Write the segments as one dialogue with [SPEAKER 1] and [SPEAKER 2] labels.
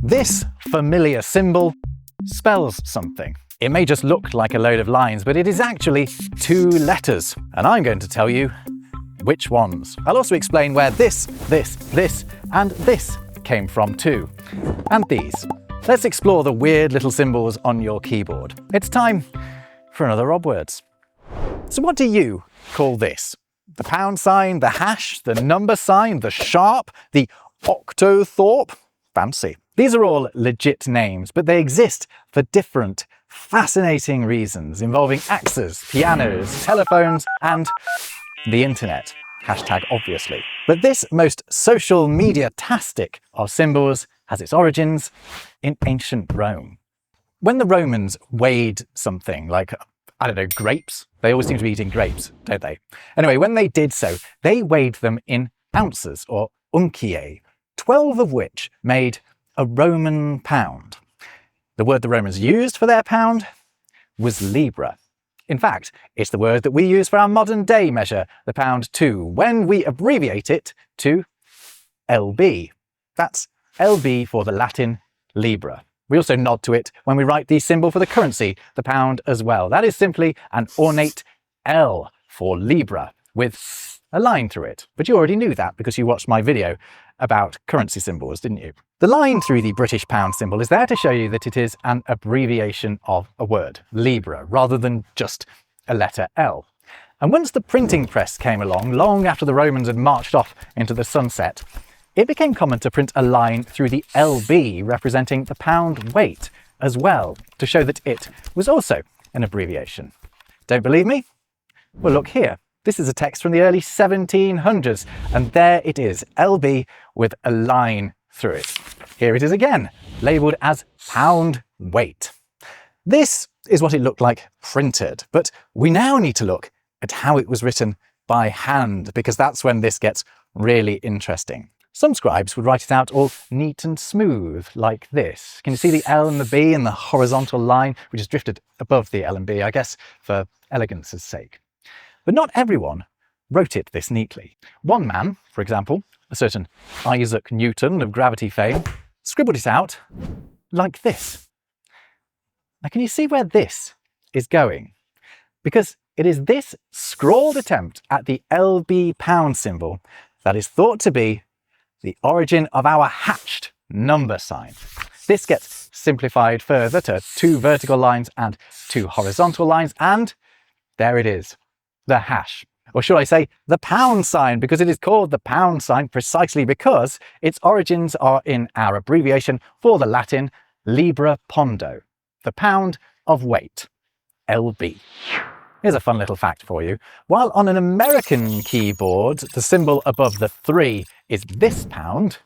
[SPEAKER 1] This familiar symbol spells something. It may just look like a load of lines, but it is actually 2 letters, and I'm going to tell you which ones. I'll also explain where this, and this came from too, and these. Let's explore the weird little symbols on your keyboard. It's time for another RobWords. So what do you call this? The pound sign, the hash, the number sign, the sharp, the octothorp? Fancy. These are all legit names, but they exist for different, fascinating reasons involving axes, pianos, telephones, and the internet. Hashtag obviously. But this most social media-tastic of symbols has its origins in ancient Rome. When the Romans weighed something like, I don't know, grapes, they always seem to be eating grapes, don't they? Anyway, when they did so, they weighed them in ounces, or unciae, 12 of which made a Roman pound. The word the Romans used for their pound was libra. In fact, it's the word that we use for our modern day measure, the pound too, when we abbreviate it to LB. That's LB for the Latin libra. We also nod to it when we write the symbol for the currency, the pound, as well. That is simply an ornate L for libra with a line through it. But you already knew that because you watched my video about currency symbols, didn't you? The line through the British pound symbol is there to show you that it is an abbreviation of a word, libra, rather than just a letter L. And once the printing press came along, long after the Romans had marched off into the sunset, it became common to print a line through the LB representing the pound weight as well, to show that it was also an abbreviation. Don't believe me? Well, look here. This is a text from the early 1700s, and there it is, LB with a line through it. Here it is again, labelled as pound weight. This is what it looked like printed, but we now need to look at how it was written by hand, because that's when this gets really interesting. Some scribes would write it out all neat and smooth, like this. Can you see the L and the B and the horizontal line, which is drifted above the L and B, I guess, for elegance's sake. But not everyone wrote it this neatly. One man, for example, a certain Isaac Newton of gravity fame, scribbled it out like this. Now, can you see where this is going? Because it is this scrawled attempt at the LB pound symbol that is thought to be the origin of our hatched number sign. This gets simplified further to 2 vertical lines and 2 horizontal lines, and there it is, the hash. Or should I say the pound sign, because it is called the pound sign precisely because its origins are in our abbreviation for the Latin libra pondo, the pound of weight, LB. Here's a fun little fact for you. While on an American keyboard, the symbol above the 3 is this pound,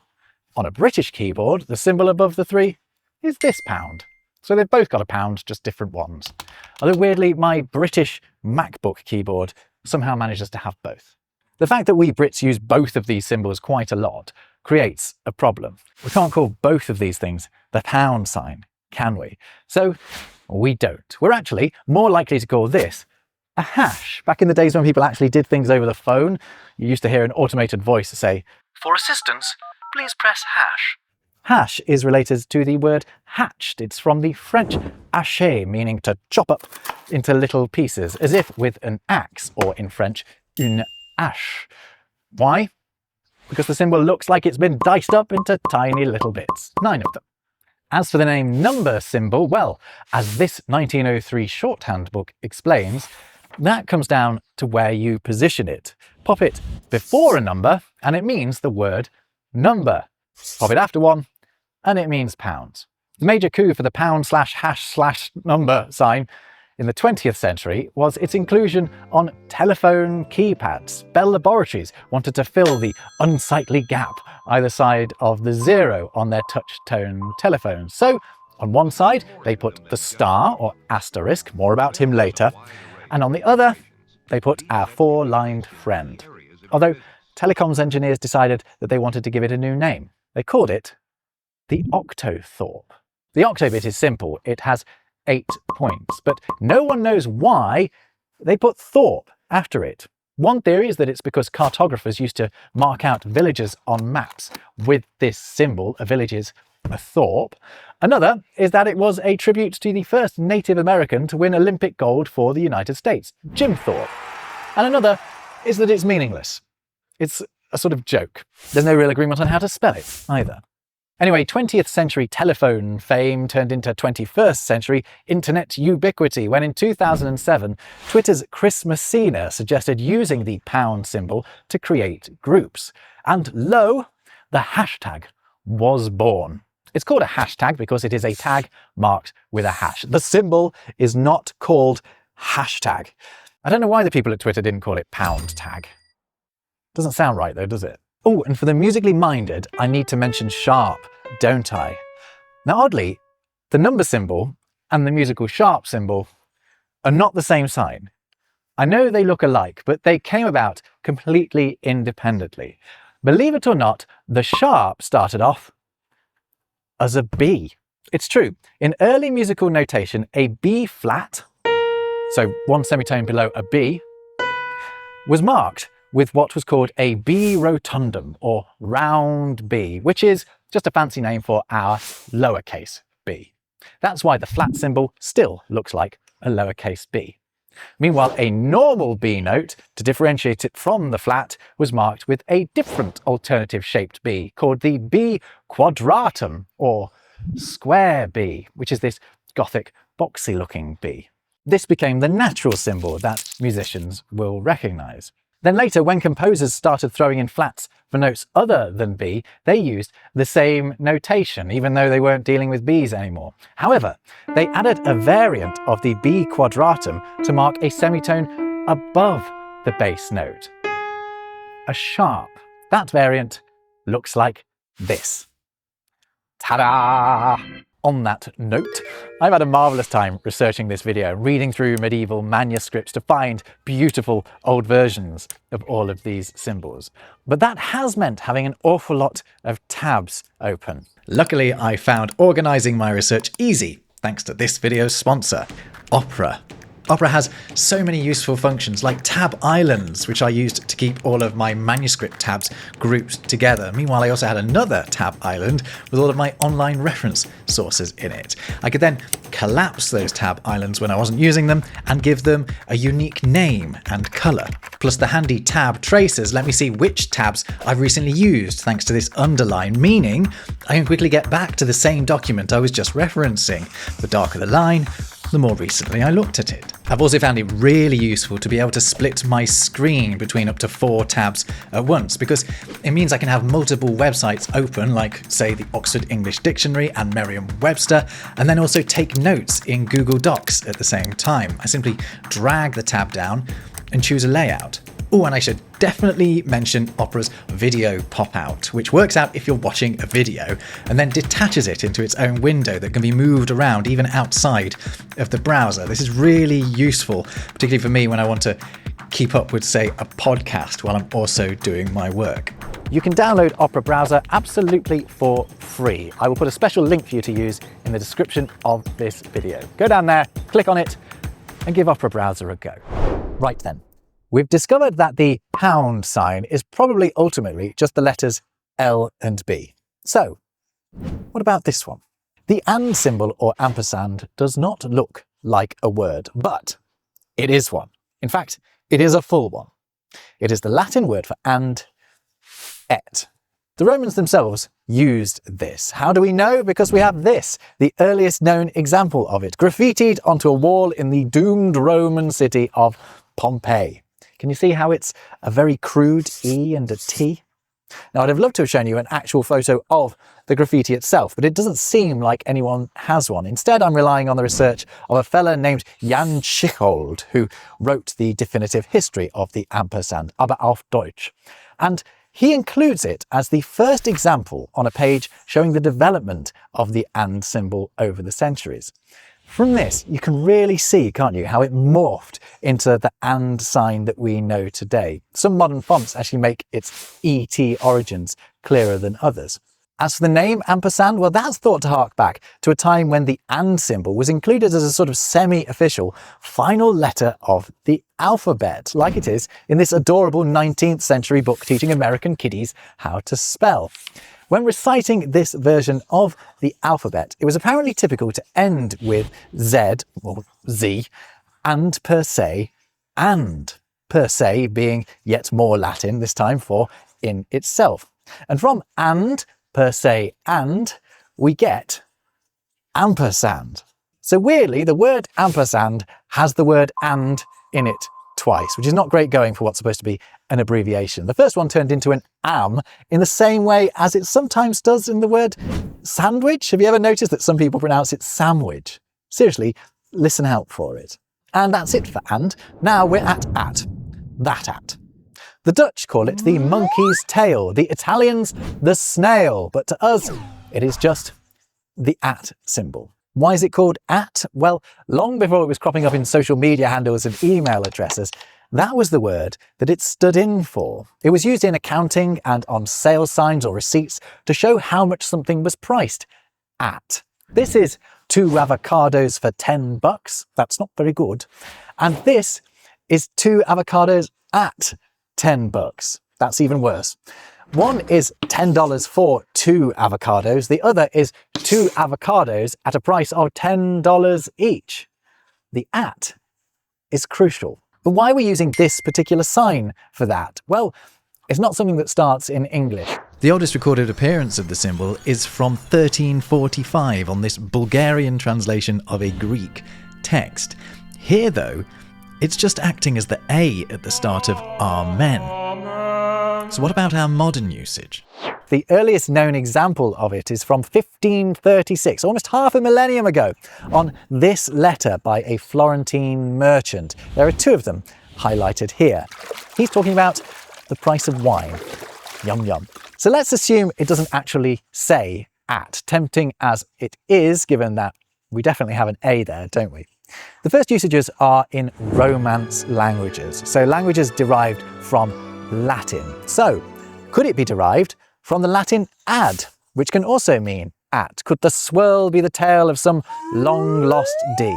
[SPEAKER 1] on a British keyboard, the symbol above the 3 is this pound. So they've both got a pound, just different ones. Although weirdly, my British MacBook keyboard somehow manages to have both. The fact that we Brits use both of these symbols quite a lot creates a problem. We can't call both of these things the pound sign, can we? So we don't. We're actually more likely to call this a hash. Back in the days when people actually did things over the phone, you used to hear an automated voice say, "For assistance, please press hash." Hash is related to the word hatched. It's from the French hacher, meaning to chop up into little pieces, as if with an axe, or in French, une hache. Why? Because the symbol looks like it's been diced up into tiny little bits, 9 of them. As for the name number symbol, well, as this 1903 shorthand book explains, that comes down to where you position it. Pop it before a number, and it means the word number. Pop it after one, and it means pounds. The major coup for the pound/hash/number sign in the 20th century was its inclusion on telephone keypads. Bell Laboratories wanted to fill the unsightly gap either side of the 0 on their touch-tone telephones. So, on one side, they put the star, or asterisk, more about him later, and on the other, they put our 4-lined friend. Although telecoms engineers decided that they wanted to give it a new name. They called it the octothorp. The octo bit is simple. It has 8 points, but no one knows why they put thorp after it. One theory is that it's because cartographers used to mark out villages on maps with this symbol, a village's a thorp. Another is that it was a tribute to the first Native American to win Olympic gold for the United States, Jim Thorpe. And another is that it's meaningless. It's a sort of joke. There's no real agreement on how to spell it either. Anyway, 20th century telephone fame turned into 21st century internet ubiquity when in 2007, Twitter's Chris Messina suggested using the pound symbol to create groups. And lo, the hashtag was born. It's called a hashtag because it is a tag marked with a hash. The symbol is not called hashtag. I don't know why the people at Twitter didn't call it pound tag. Doesn't sound right though, does it? Oh, and for the musically minded, I need to mention sharp, don't I? Now oddly, the number symbol and the musical sharp symbol are not the same sign. I know they look alike, but they came about completely independently. Believe it or not, the sharp started off as a B. It's true, in early musical notation, a B flat, so one semitone below a B, was marked with what was called a B rotundum, or round B, which is just a fancy name for our lowercase b. That's why the flat symbol still looks like a lowercase b. Meanwhile, a normal B note, to differentiate it from the flat, was marked with a different alternative shaped B, called the B quadratum, or square B, which is this Gothic boxy looking B. This became the natural symbol that musicians will recognise. Then later, when composers started throwing in flats for notes other than B, they used the same notation, even though they weren't dealing with Bs anymore. However, they added a variant of the B quadratum to mark a semitone above the bass note, a sharp. That variant looks like this. Ta-da! On that note, I've had a marvellous time researching this video, reading through medieval manuscripts to find beautiful old versions of all of these symbols. But that has meant having an awful lot of tabs open. Luckily, I found organising my research easy, thanks to this video's sponsor, Opera. Opera has so many useful functions like tab islands, which I used to keep all of my manuscript tabs grouped together. Meanwhile, I also had another tab island with all of my online reference sources in it. I could then collapse those tab islands when I wasn't using them and give them a unique name and colour. Plus the handy tab tracers let me see which tabs I've recently used thanks to this underline, meaning I can quickly get back to the same document I was just referencing. The darker the line, the more recently I looked at it. I've also found it really useful to be able to split my screen between up to 4 tabs at once, because it means I can have multiple websites open, like say the Oxford English Dictionary and Merriam-Webster, and then also take notes in Google Docs at the same time. I simply drag the tab down and choose a layout. Oh, and I should definitely mention Opera's video pop-out, which works out if you're watching a video and then detaches it into its own window that can be moved around even outside of the browser. This is really useful, particularly for me when I want to keep up with, say, a podcast while I'm also doing my work. You can download Opera Browser absolutely for free. I will put a special link for you to use in the description of this video. Go down there, click on it, and give Opera Browser a go. Right then. We've discovered that the pound sign is probably ultimately just the letters L and B. So, what about this one? The and symbol or ampersand does not look like a word, but it is one. In fact, it is a full one. It is the Latin word for and, et. The Romans themselves used this. How do we know? Because we have this, the earliest known example of it, graffitied onto a wall in the doomed Roman city of Pompeii. Can you see how it's a very crude E and a T? Now, I'd have loved to have shown you an actual photo of the graffiti itself, but it doesn't seem like anyone has one. Instead, I'm relying on the research of a fella named Jan Schichold, who wrote the definitive history of the ampersand, aber auf Deutsch. And he includes it as the first example on a page showing the development of the and symbol over the centuries. From this, you can really see, can't you, how it morphed into the and sign that we know today. Some modern fonts actually make its ET origins clearer than others. As for the name ampersand, well, that's thought to hark back to a time when the and symbol was included as a sort of semi-official final letter of the alphabet, like it is in this adorable 19th century book teaching American kiddies how to spell. When reciting this version of the alphabet, it was apparently typical to end with Z, or Z, and per se, and per se being yet more Latin, this time for in itself. And from and, per se, and, we get ampersand. So weirdly, the word ampersand has the word and in it twice, which is not great going for what's supposed to be an abbreviation. The first one turned into an am in the same way as it sometimes does in the word sandwich. Have you ever noticed that some people pronounce it sandwich? Seriously, listen out for it. And that's it for and. Now we're at. That at. The Dutch call it the monkey's tail, the Italians the snail, but to us it is just the at symbol. Why is it called at? Well, long before it was cropping up in social media handles and email addresses, that was the word that it stood in for. It was used in accounting and on sales signs or receipts to show how much something was priced at. This is 2 avocados for $10. That's not very good. And this is 2 avocados at $10. That's even worse. One is $10 for 2 avocados. The other is 2 avocados at a price of $10 each. The at is crucial. But why are we using this particular sign for that? Well, it's not something that starts in English. The oldest recorded appearance of the symbol is from 1345 on this Bulgarian translation of a Greek text. Here, though, it's just acting as the A at the start of Amen. So what about our modern usage? The earliest known example of it is from 1536, almost half a millennium ago, on this letter by a Florentine merchant. There are 2 of them highlighted here. He's talking about the price of wine. Yum yum. So let's assume it doesn't actually say at, tempting as it is, given that we definitely have an A there, don't we? The first usages are in Romance languages, so languages derived from Latin. So, could it be derived from the Latin ad, which can also mean at? Could the swirl be the tale of some long-lost D?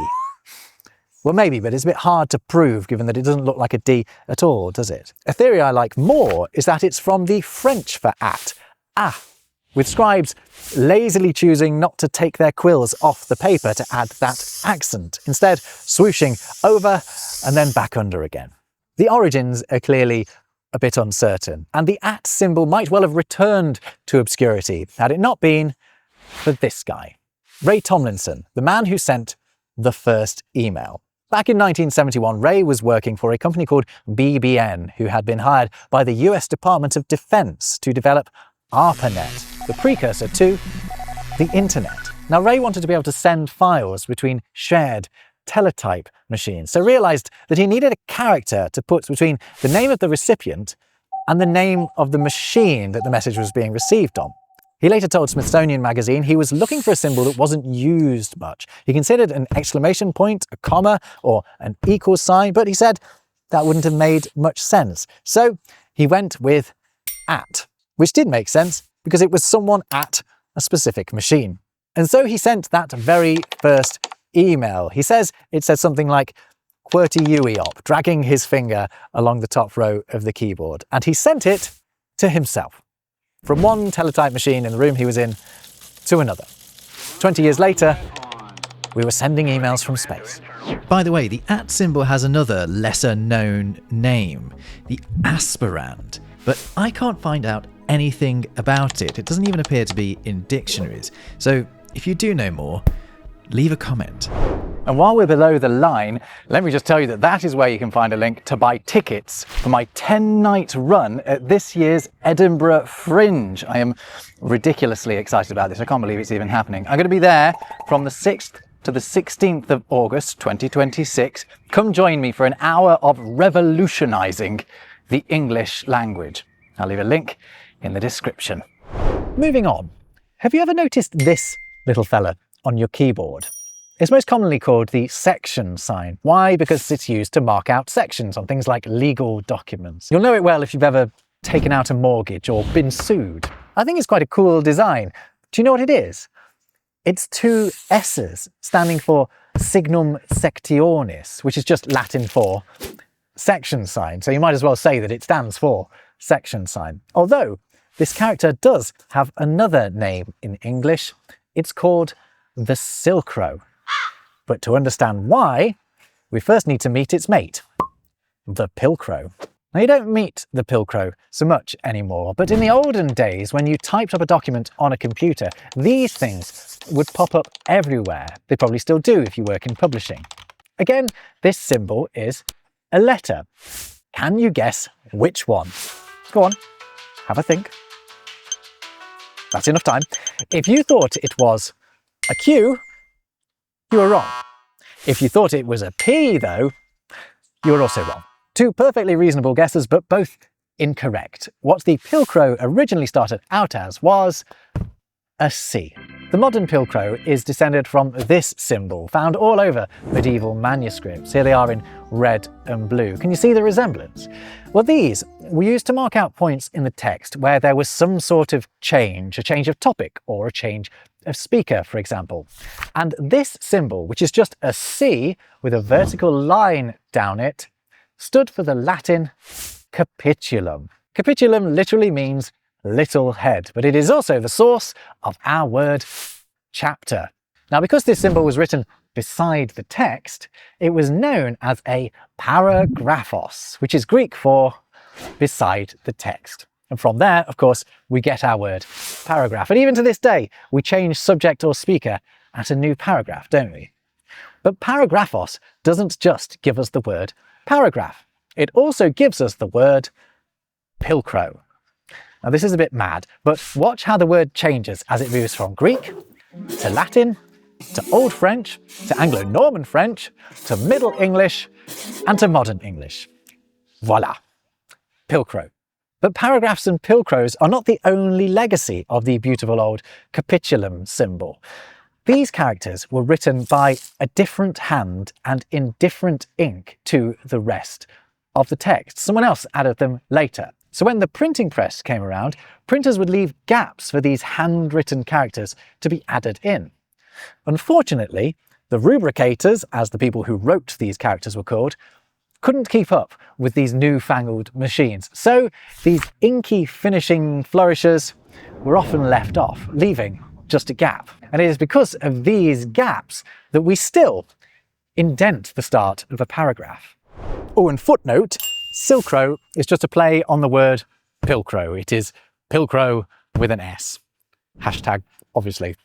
[SPEAKER 1] Well, maybe, but it's a bit hard to prove given that it doesn't look like a D at all, does it? A theory I like more is that it's from the French for at, with scribes lazily choosing not to take their quills off the paper to add that accent, instead swooshing over and then back under again. The origins are clearly a bit uncertain, and the at symbol might well have returned to obscurity had it not been for this guy. Ray Tomlinson, the man who sent the first email. Back in 1971, Ray was working for a company called BBN, who had been hired by the US Department of Defense to develop ARPANET, the precursor to the internet. Now, Ray wanted to be able to send files between shared teletype machines, so realized that he needed a character to put between the name of the recipient and the name of the machine that the message was being received on. He later told Smithsonian Magazine he was looking for a symbol that wasn't used much. He considered an exclamation point, a comma, or an equal sign, but he said that wouldn't have made much sense. So he went with at, which did make sense because it was someone at a specific machine. And so he sent that very first email. He says it said something like QWERTY UEOP, dragging his finger along the top row of the keyboard. And he sent it to himself. From one teletype machine in the room he was in to another. 20 years later, we were sending emails from space. By the way, the at symbol has another lesser known name, the aspirand, but I can't find out anything about it. It doesn't even appear to be in dictionaries. So if you do know more, leave a comment. And while we're below the line, let me just tell you that that is where you can find a link to buy tickets for my 10-night run at this year's Edinburgh Fringe. I am ridiculously excited about this. I can't believe it's even happening. I'm going to be there from the 6th to the 16th of August 2026. Come join me for an hour of revolutionising the English language. I'll leave a link in the description. Moving on, have you ever noticed this little fella on your keyboard? It's most commonly called the section sign. Why? Because it's used to mark out sections on things like legal documents. You'll know it well if you've ever taken out a mortgage or been sued. I think it's quite a cool design. Do you know what it is? It's 2 S's standing for signum sectionis, which is just Latin for section sign. So you might as well say that it stands for section sign. Although, this character does have another name in English. It's called the Pilcrow. But to understand why, we first need to meet its mate, the Pilcrow. Now, you don't meet the Pilcrow so much anymore, but in the olden days, when you typed up a document on a computer, these things would pop up everywhere. They probably still do if you work in publishing. Again, this symbol is a letter. Can you guess which one? Go on, have a think. That's enough time. If you thought it was a Q, you were wrong. If you thought it was a P, though, you were also wrong. Two perfectly reasonable guesses, but both incorrect. What the Pilcrow originally started out as was a C. The modern Pilcrow is descended from this symbol, found all over medieval manuscripts. Here they are in red and blue. Can you see the resemblance? Well, these were used to mark out points in the text where there was some sort of change, a change of topic or a change of speaker, for example. And this symbol, which is just a C with a vertical line down it, stood for the Latin capitulum. Capitulum literally means little head, but it is also the source of our word chapter. Now, because this symbol was written beside the text, it was known as a paragraphos, which is Greek for beside the text. And from there, of course, we get our word paragraph. And even to this day, we change subject or speaker at a new paragraph, don't we? But paragraphos doesn't just give us the word paragraph. It also gives us the word Pilcrow. Now, this is a bit mad, but watch how the word changes as it moves from Greek to Latin, to Old French, to Anglo-Norman French, to Middle English, and to Modern English. Voila, Pilcrow. But paragraphs and pilcrows are not the only legacy of the beautiful old capitulum symbol. These characters were written by a different hand and in different ink to the rest of the text. Someone else added them later. So when the printing press came around, printers would leave gaps for these handwritten characters to be added in. Unfortunately, the rubricators, as the people who wrote these characters were called, couldn't keep up with these newfangled machines. So these inky finishing flourishes were often left off, leaving just a gap. And it is because of these gaps that we still indent the start of a paragraph. Oh, and footnote, Pilcrow is just a play on the word Pilcrow. It is Pilcrow with an S. Hashtag, obviously,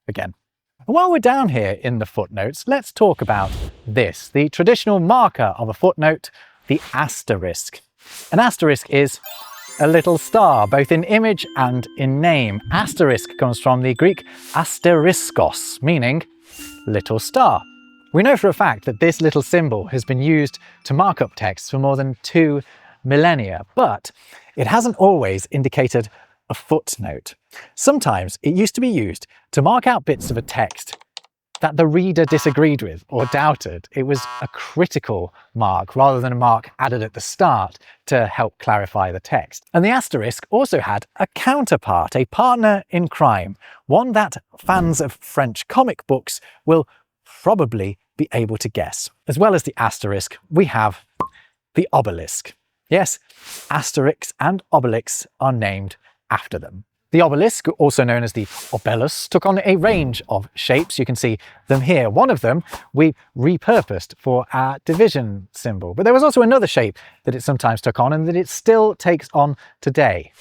[SPEAKER 1] again. And while we're down here in the footnotes, let's talk about this, the traditional marker of a footnote, the asterisk. An asterisk is a little star, both in image and in name. Asterisk comes from the Greek asteriskos, meaning little star. We know for a fact that this little symbol has been used to mark up text for more than 2 millennia, but it hasn't always indicated a footnote. Sometimes it used to be used to mark out bits of a text that the reader disagreed with or doubted. It was a critical mark rather than a mark added at the start to help clarify the text. And the asterisk also had a counterpart, a partner in crime, one that fans of French comic books will probably be able to guess. As well as the asterisk, we have the obelisk. Yes, Asterix and Obelix are named after them. The obelisk, also known as the obelus, took on a range of shapes. You can see them here. One of them we repurposed for our division symbol. But there was also another shape that it sometimes took on and that it still takes on today.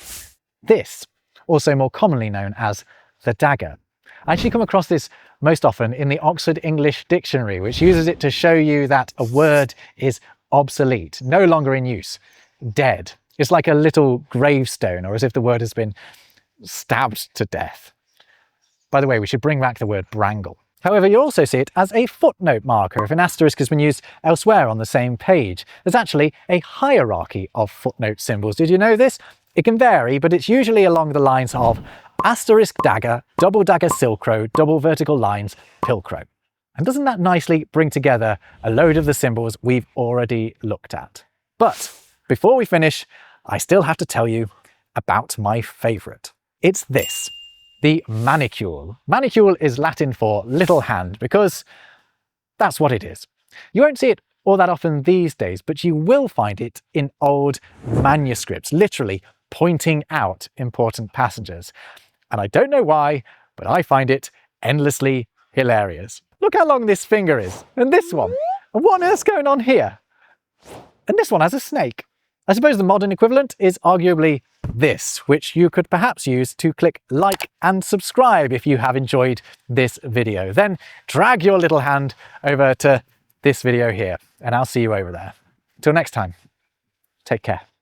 [SPEAKER 1] This, also more commonly known as the dagger. I actually come across this most often in the Oxford English Dictionary, which uses it to show you that a word is obsolete, no longer in use, dead. It's like a little gravestone, or as if the word has been stabbed to death. By the way, we should bring back the word brangle. However, you also see it as a footnote marker if an asterisk has been used elsewhere on the same page. There's actually a hierarchy of footnote symbols. Did you know this? It can vary, but it's usually along the lines of asterisk dagger, double dagger Pilcrow, double vertical lines Pilcrow. And doesn't that nicely bring together a load of the symbols we've already looked at? But before we finish, I still have to tell you about my favourite. It's this, the Manicule. Manicule is Latin for little hand because that's what it is. You won't see it all that often these days, but you will find it in old manuscripts, literally pointing out important passages. And I don't know why, but I find it endlessly hilarious. Look how long this finger is, and this one. And what on earth's going on here? And this one has a snake. I suppose the modern equivalent is arguably this, which you could perhaps use to click like and subscribe if you have enjoyed this video. Then drag your little hand over to this video here, and I'll see you over there. Till next time, take care.